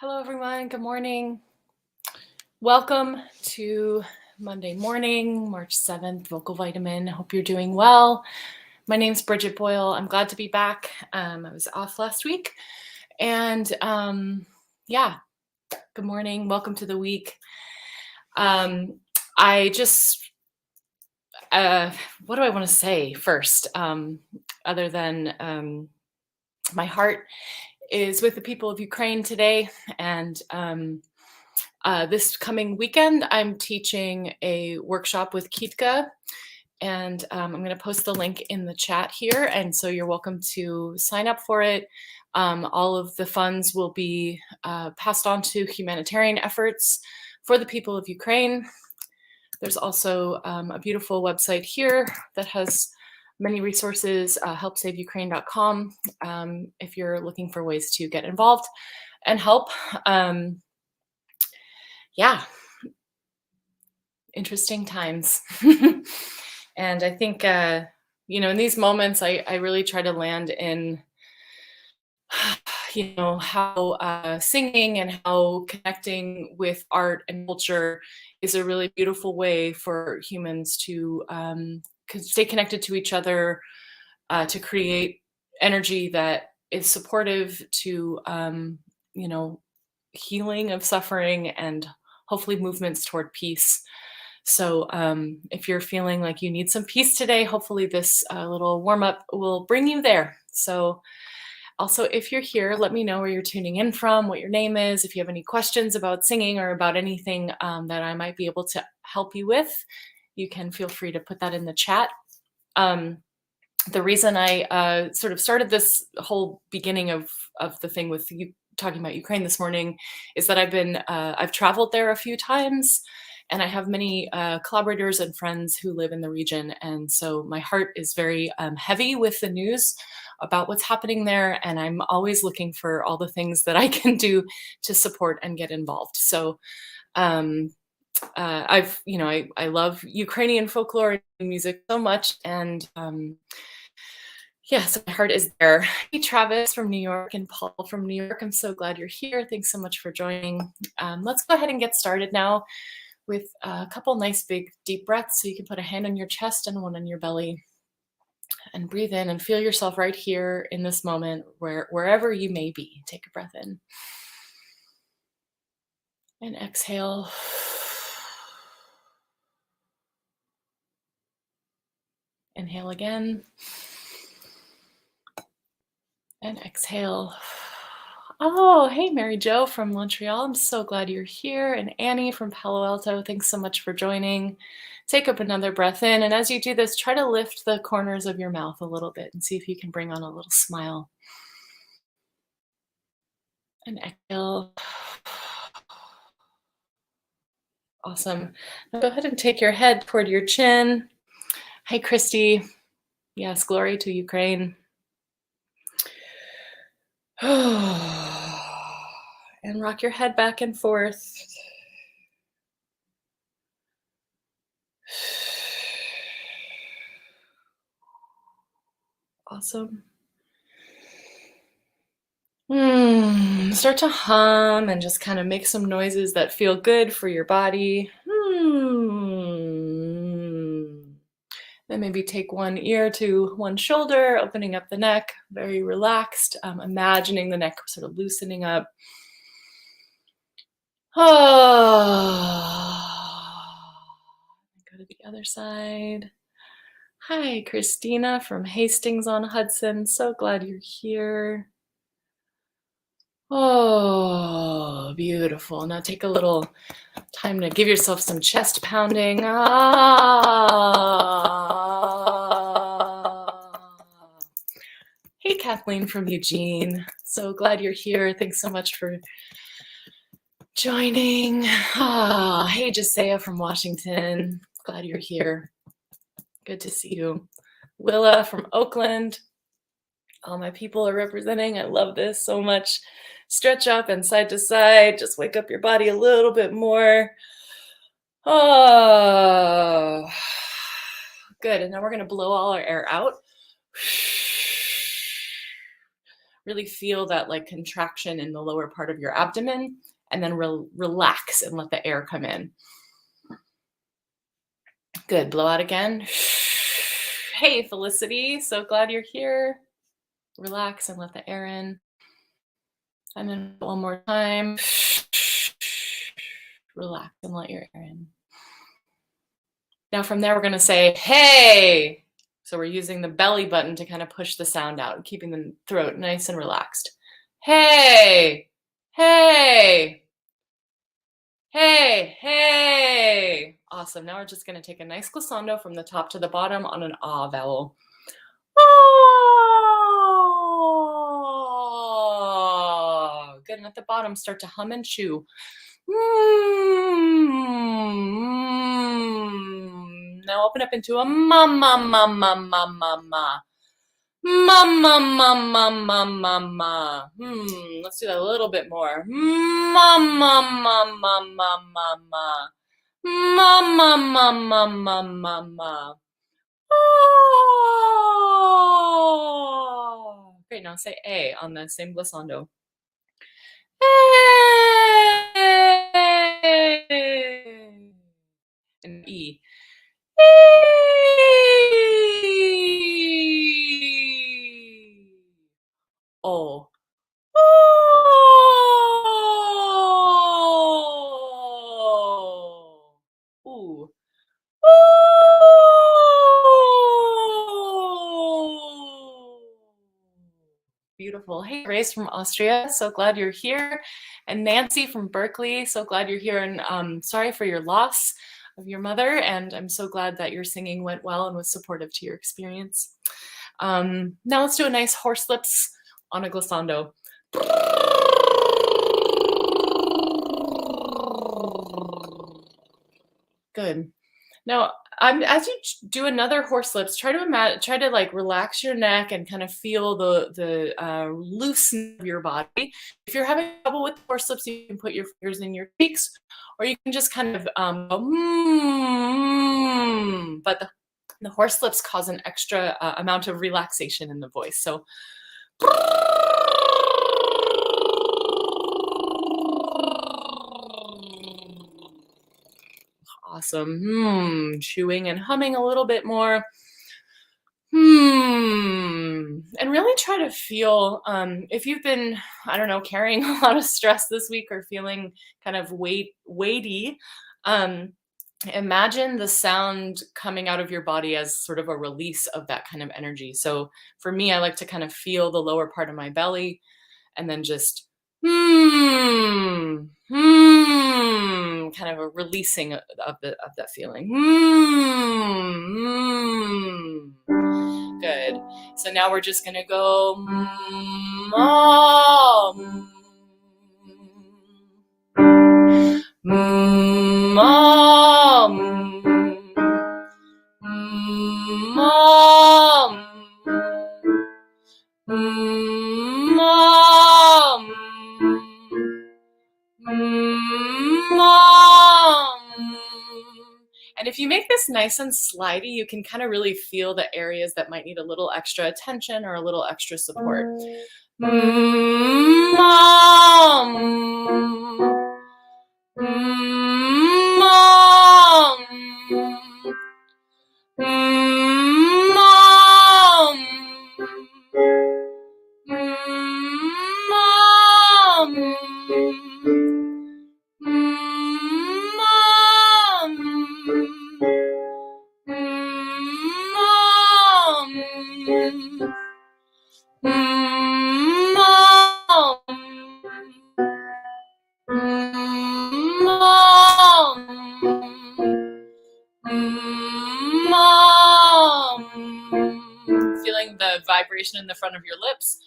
Hello, everyone. Good morning. Welcome to Monday morning, March 7th, Vocal Vitamin. Hope you're doing well. My name's Briget Boyle. I'm glad to be back. I was off last week. And yeah, good morning. Welcome to the week. I just, what do I want to say first? Other than my heart is with the people of Ukraine today. And this coming weekend, I'm teaching a workshop with Kitka, and I'm going to post the link in the chat here. And so you're welcome to sign up for it. All of the funds will be passed on to humanitarian efforts for the people of Ukraine. There's also a beautiful website here that has many resources, helpsaveukraine.com, if you're looking for ways to get involved and help. Yeah, interesting times. And I think, in these moments, I really try to land in, how singing and how connecting with art and culture is a really beautiful way for humans to stay connected to each other, to create energy that is supportive to, healing of suffering and hopefully movements toward peace. So if you're feeling like you need some peace today, hopefully this little warm-up will bring you there. So also, if you're here, let me know where you're tuning in from, what your name is. If you have any questions about singing or about anything that I might be able to help you with, you can feel free to put that in the chat. The reason I sort of started this whole beginning of the thing with you talking about Ukraine this morning is that I've traveled there a few times, and I have many collaborators and friends who live in the region. And so my heart is very heavy with the news about what's happening there. And I'm always looking for all the things that I can do to support and get involved. So I love Ukrainian folklore and music so much. And so my heart is there. Hey, Travis from New York and Paul from New York. I'm so glad you're here. Thanks so much for joining. Let's go ahead and get started now with a couple nice big deep breaths. So you can put a hand on your chest and one on your belly and breathe in and feel yourself right here in this moment, wherever you may be. Take a breath in and exhale. Inhale again and exhale. Oh, hey, Mary Jo from Montreal. I'm so glad you're here. And Annie from Palo Alto, thanks so much for joining. Take up another breath in. And as you do this, try to lift the corners of your mouth a little bit and see if you can bring on a little smile. And exhale. Awesome. Now go ahead and take your head toward your chin. Hi, Christy. Yes, glory to Ukraine. And rock your head back and forth. Awesome. Start to hum and just kind of make some noises that feel good for your body. Then maybe take one ear to one shoulder, opening up the neck, very relaxed, imagining the neck sort of loosening up. Go to the other side. Hi, Christina from Hastings on Hudson. So glad you're here. Oh, beautiful. Now take a little time to give yourself some chest pounding. Hey, Kathleen from Eugene. So glad you're here. Thanks so much for joining. Hey, Jasea from Washington. Glad you're here. Good to see you. Willa from Oakland. All my people are representing. I love this so much. Stretch up and side to side. Just wake up your body a little bit more. Oh, good. And now we're going to blow all our air out. really feel that like contraction in the lower part of your abdomen, and then relax and let the air come in. Good. Blow out again. Hey, Felicity. So glad you're here. Relax and let the air in. And then one more time. Relax and let your air in. Now from there, we're going to say, hey. So we're using the belly button to kind of push the sound out, keeping the throat nice and relaxed. Hey, hey, hey, hey. Awesome. Now we're just going to take a nice glissando from the top to the bottom on an ah vowel. Oh, good. And at the bottom, start to hum and chew. Now open up into a ma ma ma ma ma ma ma. Ma ma ma ma ma ma ma. Let's do that a little bit more. Ma ma ma ma ma ma ma. Ma ma ma ma ma ma ma. Oh. Great. Now say A on the same glissando. And E. O. Ooh. Beautiful. Hey, Grace from Austria. So glad you're here. And Nancy from Berkeley. So glad you're here. And sorry for your loss of your mother. And I'm so glad that your singing went well and was supportive to your experience. Now let's do a nice horse lips on a glissando. Good. Now, as you do another horse lips, try to like relax your neck and kind of feel the looseness of your body. If you're having trouble with horse lips, you can put your fingers in your cheeks, or you can just kind of go, but the horse lips cause an extra amount of relaxation in the voice. So. Awesome. Chewing and humming a little bit more. And really try to feel, if you've been, I don't know, carrying a lot of stress this week or feeling kind of weighty, imagine the sound coming out of your body as sort of a release of that kind of energy. So for me, I like to kind of feel the lower part of my belly and then just kind of a releasing of that feeling. Good. So now we're just gonna go And if you make this nice and slidey, you can kind of really feel the areas that might need a little extra attention or a little extra support. Feeling the vibration in the front of your lips.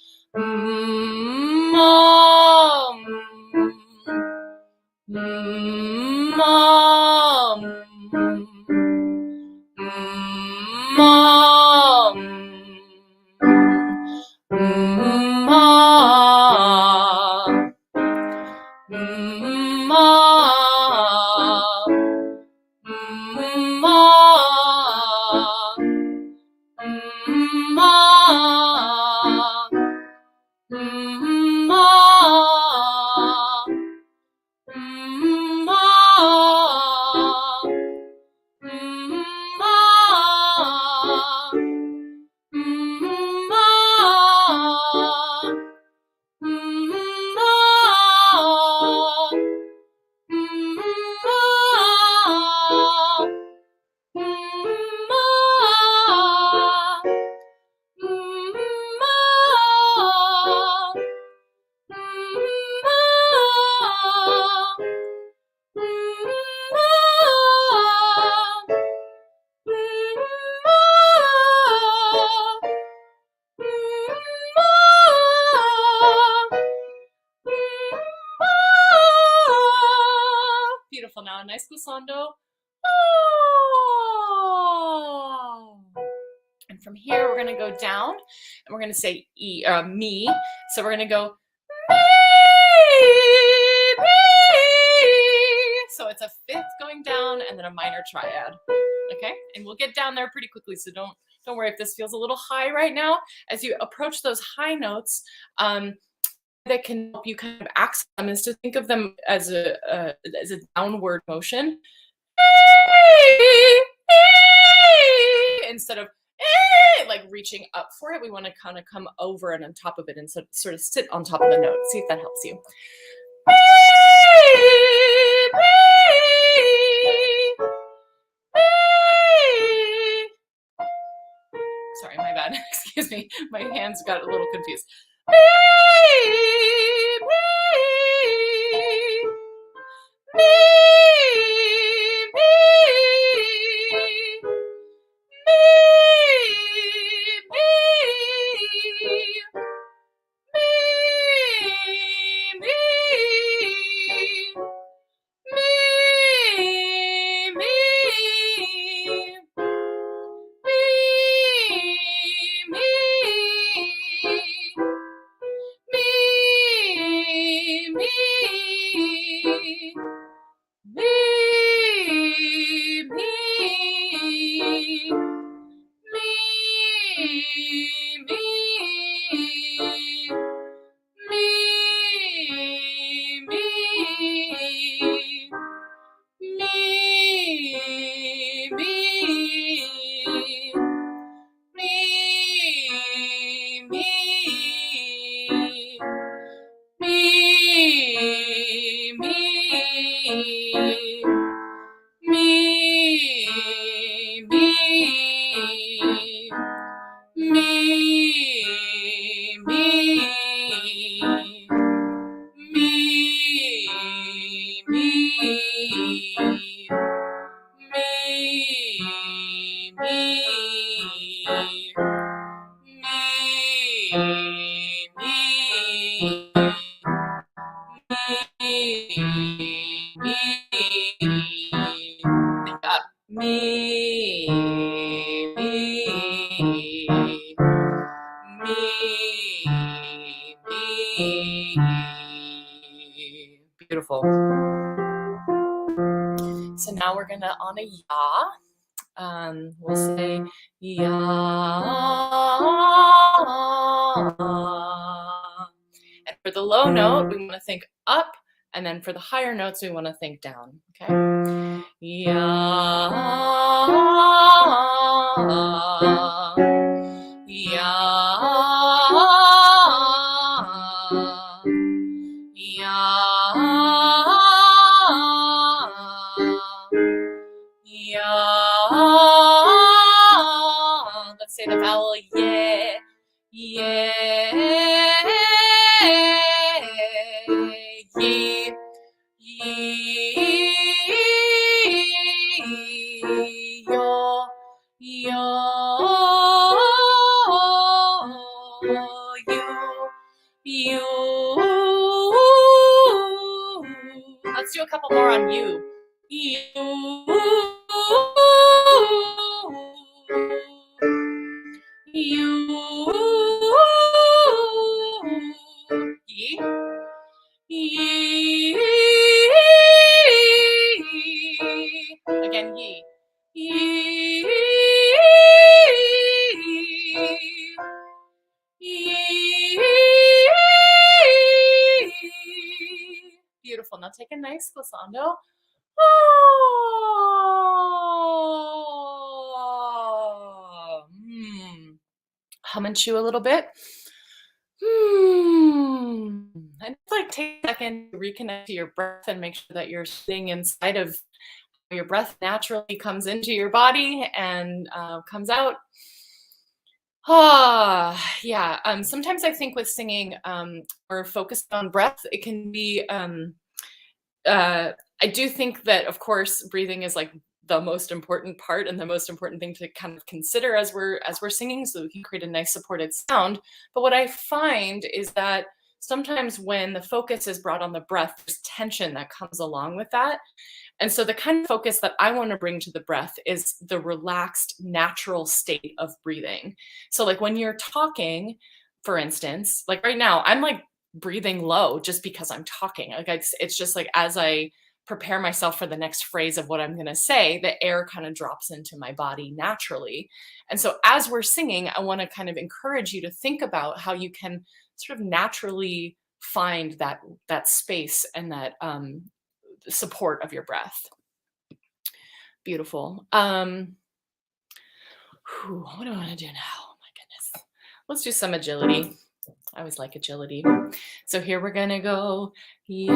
Beautiful. Now a nice glissando. Oh. And from here, we're going to go down and we're going to say me. So we're going to go me, me. So it's a fifth going down and then a minor triad. Okay. And we'll get down there pretty quickly. So don't worry if this feels a little high right now. As you approach those high notes, that can help you kind of accent them is to think of them as a downward motion instead of like reaching up for it. We want to kind of come over and on top of it and sort of sit on top of the note. See if that helps you. Sorry, my bad. Excuse me. My hands got a little confused. Beautiful. So now we're gonna on a ya. We'll say ya. And for the low note, we want to think up, and then for the higher notes, we want to think down. Okay. Ya. Let's say the vowel yeah, yeah, ye, yo, you. Let's do a couple more on you. You. Ye. Ye. Again, ye. Ye. Beautiful. Now take a nice glissando. Hum and chew a little bit. And like take a second to reconnect to your breath and make sure that you're staying inside of your breath naturally comes into your body and comes out. Yeah. Sometimes I think with singing or focused on breath, it can be. I do think that, of course, breathing is like the most important part and the most important thing to kind of consider as we're singing, so we can create a nice supported sound. But what I find is that sometimes when the focus is brought on the breath, there's tension that comes along with that. And so the kind of focus that I want to bring to the breath is the relaxed, natural state of breathing. So like when you're talking, for instance, like right now, I'm like breathing low just because I'm talking. Like it's just like as I prepare myself for the next phrase of what I'm going to say, the air kind of drops into my body naturally. And so as we're singing, I want to kind of encourage you to think about how you can sort of naturally find that space and that support of your breath. Beautiful. What do I want to do now? Oh my goodness. Let's do some agility. I always like agility. So here we're going to go. Yeah.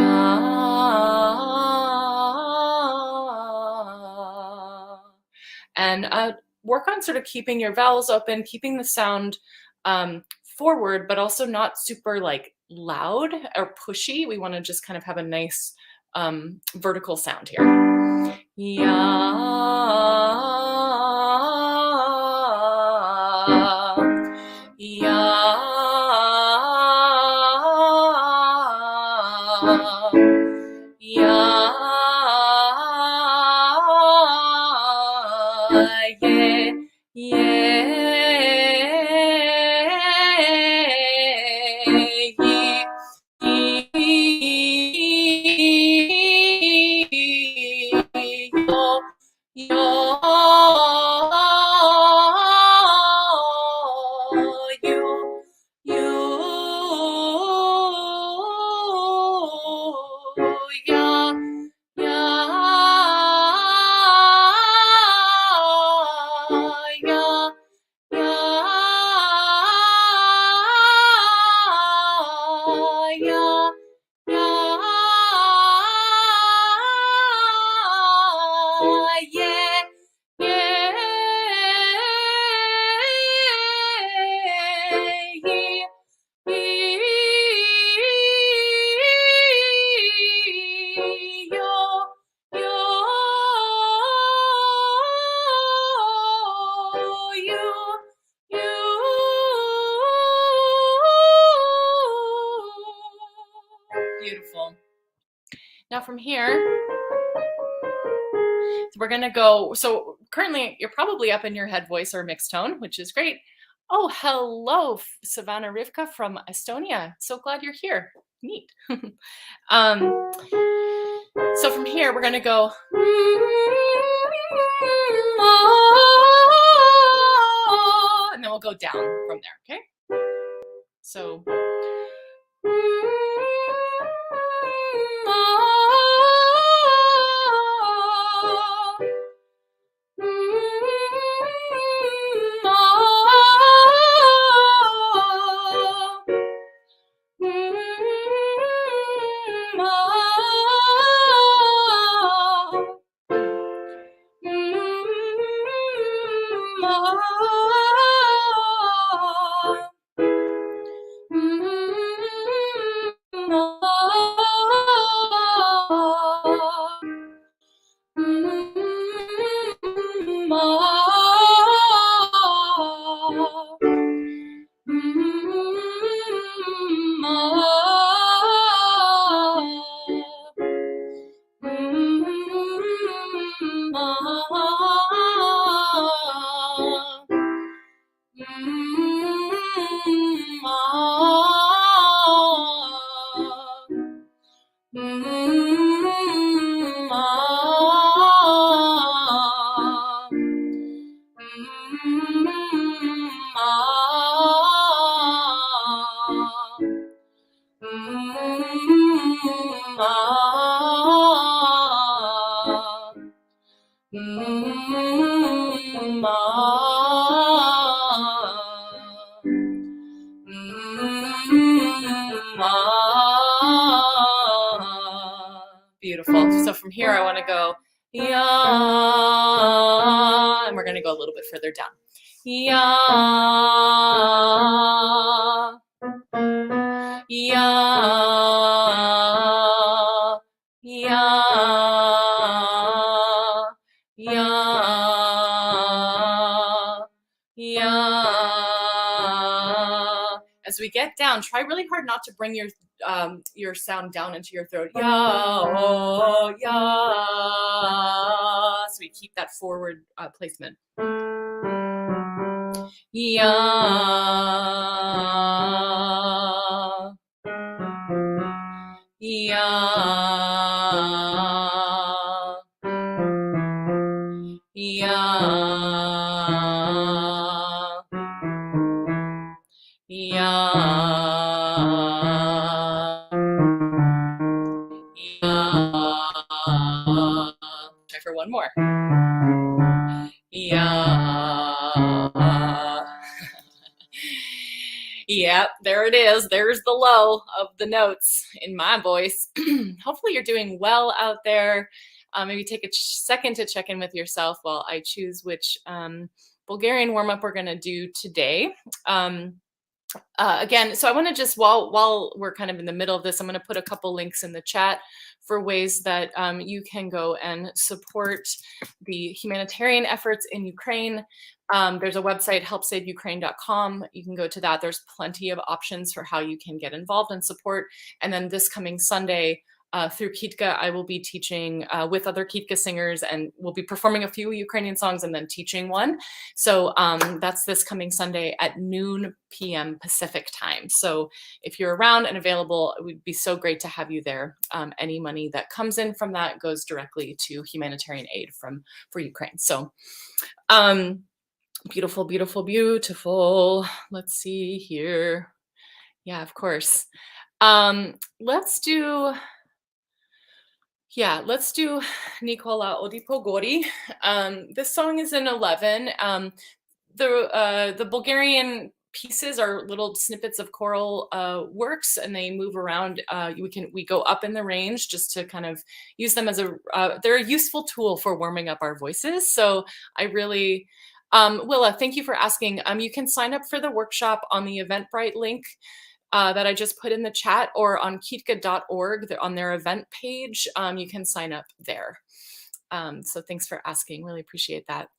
And work on sort of keeping your vowels open, keeping the sound forward, but also not super like loud or pushy. We want to just kind of have a nice vertical sound here. Yeah. Yeah. Yeah. Beautiful. Now from here, we're going to go. So currently you're probably up in your head voice or mixed tone, which is great. Oh, hello, Savannah Rivka from Estonia. So glad you're here. Neat. So from here, we're going to go. And then we'll go down from there, okay? So. Beautiful. So from here, I want to go, yeah, and we're going to go a little bit further down. Yeah, yeah, yeah, yeah, yeah. As we get down. Try really hard not to bring your sound down into your throat. Ya, oh, ya. So we keep that forward placement. Ya, ya, ya, ya, ya. Try for one more. Ya. Yep, there it is. There's the low of the notes in my voice. Hopefully you're doing well out there. Maybe take a second to check in with yourself while I choose which Bulgarian warm-up we're going to do today. Again, so I want to just, while we're kind of in the middle of this, I'm going to put a couple links in the chat for ways that you can go and support the humanitarian efforts in Ukraine. There's a website, helpsaveukraine.com. You can go to that. There's plenty of options for how you can get involved and support. And then this coming Sunday, through Kitka, I will be teaching with other Kitka singers, and we'll be performing a few Ukrainian songs and then teaching one. So that's this coming Sunday at noon p.m. Pacific time. So if you're around and available, it would be so great to have you there. Any money that comes in from that goes directly to humanitarian aid for Ukraine. So beautiful, beautiful, beautiful. Let's see here. Yeah, of course. Let's do Nicola Odipogori. This song is in 11. The Bulgarian pieces are little snippets of choral works, and they move around. We go up in the range just to kind of use them as they're a useful tool for warming up our voices. So I really, Willa, thank you for asking. You can sign up for the workshop on the Eventbrite link that I just put in the chat, or on kitka.org on their event page. You can sign up there. So thanks for asking. Really appreciate that.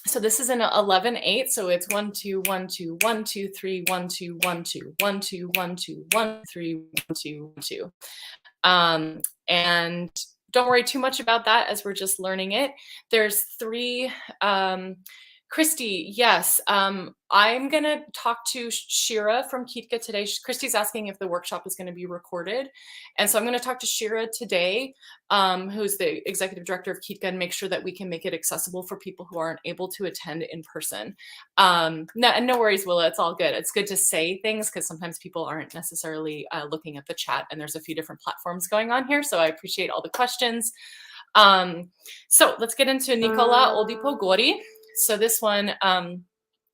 So this is an 11/8. So it's 1 2 1 2 1 2 3 1 2 1 2 1 2 1 2 1 3 1 2 1 2. And don't worry too much about that as we're just learning it. There's 3. Christy, yes, I'm going to talk to Shira from Kitka today. Christy's asking if the workshop is going to be recorded. And so I'm going to talk to Shira today, who's the executive director of Kitka, and make sure that we can make it accessible for people who aren't able to attend in person. No worries, Willa, it's all good. It's good to say things because sometimes people aren't necessarily looking at the chat, and there's a few different platforms going on here. So I appreciate all the questions. So let's get into Nicola Odipogori. So this one,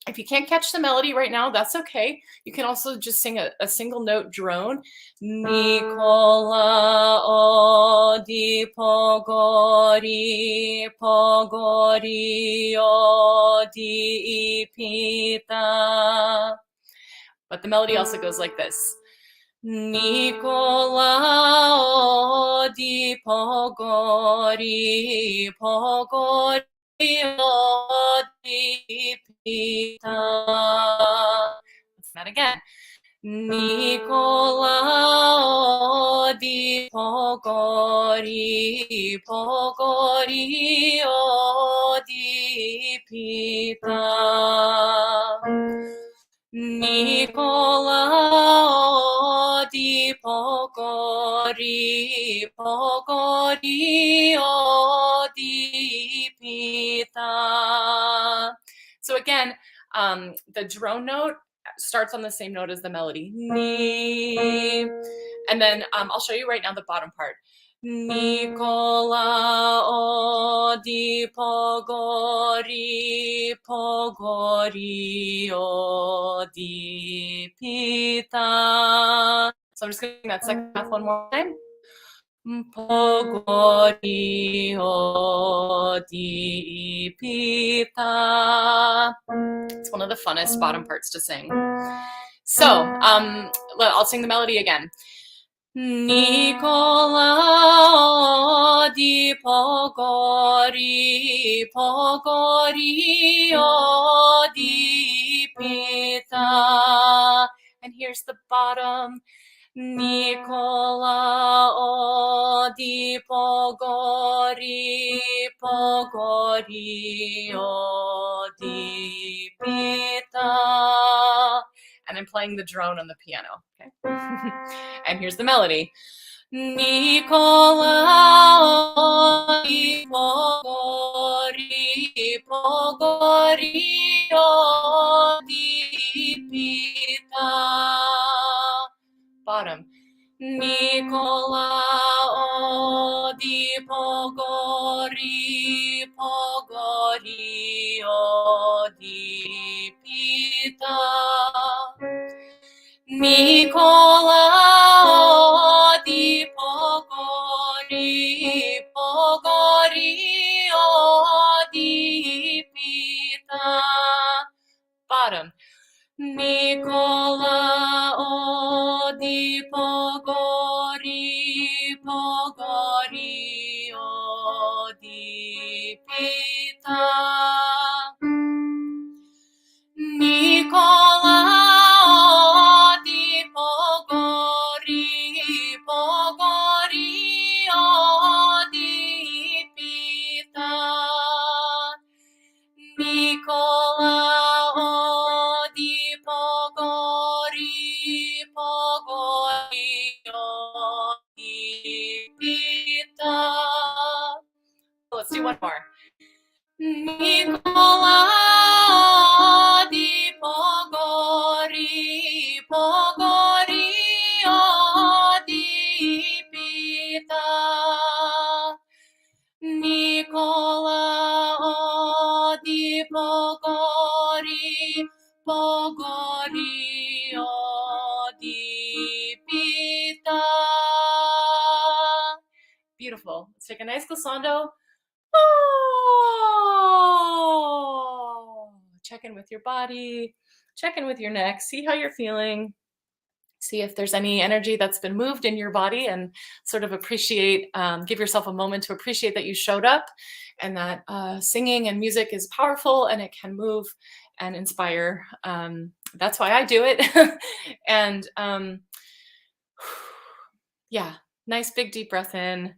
if you can't catch the melody right now, that's okay. You can also just sing a single note drone. Nicola Odipogori, Pogori Odipita. But the melody also goes like this. Nicola Odipogori, Pogori Odipita. Let's that again. Nicola Odipogori, Pogori Odipita. Nicola Odipogori, Pogori Odipita. So again, the drone note starts on the same note as the melody. Ni. And then I'll show you right now the bottom part. Nicola Odipogori, Pogori Odipita. So I'm just going to sing that second half one more time. Pogori Odipita. It's one of the funnest bottom parts to sing. So I'll sing the melody again. Nicola Odipogori, Pogori Odipita. Pita. And here's the bottom. Nicola o di Pogori, Pogori o di Pita. And I'm playing the drone on the piano, okay? And here's the melody. Nicola o di Pogori, Pogori o di Pita. Bottom. Nicola o di Pogori, Pogori o di Pita. Nicola o di Pogori, Pogori o di Pita. Bottom. Nicola o di Pogori, Pogori o di Pita. Nicola o di Pogori, Pogori o di Pita. Nicola o di Pogori, Pogori o di Pita. Let's do one more. Nicola o di Pogori, Pogori o di Pita. Nicola o di Pogori, Pogori o di Pita. Beautiful. Let's take a nice glissando. Oh. Check in with your body, check in with your neck, see how you're feeling. See if there's any energy that's been moved in your body, and sort of appreciate, give yourself a moment to appreciate that you showed up, and that singing and music is powerful and it can move and inspire. That's why I do it. And yeah, nice big deep breath in.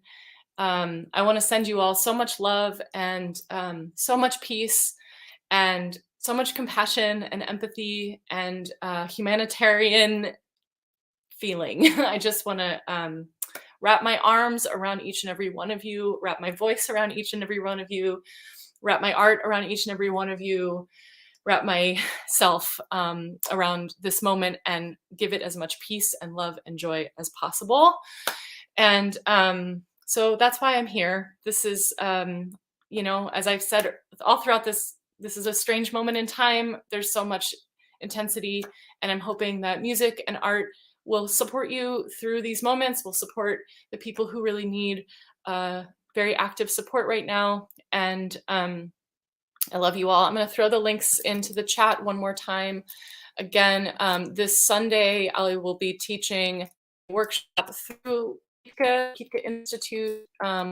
I want to send you all so much love and so much peace and so much compassion and empathy and humanitarian feeling. I just want to wrap my arms around each and every one of you, wrap my voice around each and every one of you, wrap my art around each and every one of you, wrap myself around this moment, and give it as much peace and love and joy as possible. And so that's why I'm here. This is, you know, as I've said all throughout this is a strange moment in time. There's so much intensity, and I'm hoping that music and art will support you through these moments, will support the people who really need very active support right now. And I love you all. I'm going to throw the links into the chat one more time. Again, this Sunday, I will be teaching a workshop through Kitka Institute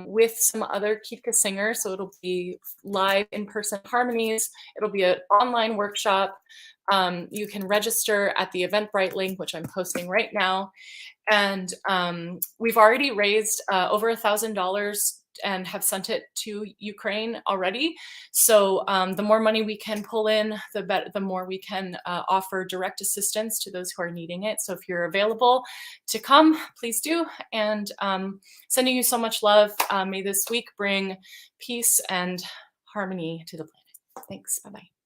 with some other Kitka singers. So it'll be live in-person harmonies. It'll be an online workshop. You can register at the Eventbrite link, which I'm posting right now. And we've already raised over $1,000 and have sent it to Ukraine already. So the more money we can pull in, the more we can offer direct assistance to those who are needing it. So if you're available to come, please do. And sending you so much love. May this week bring peace and harmony to the planet. Thanks. Bye-bye.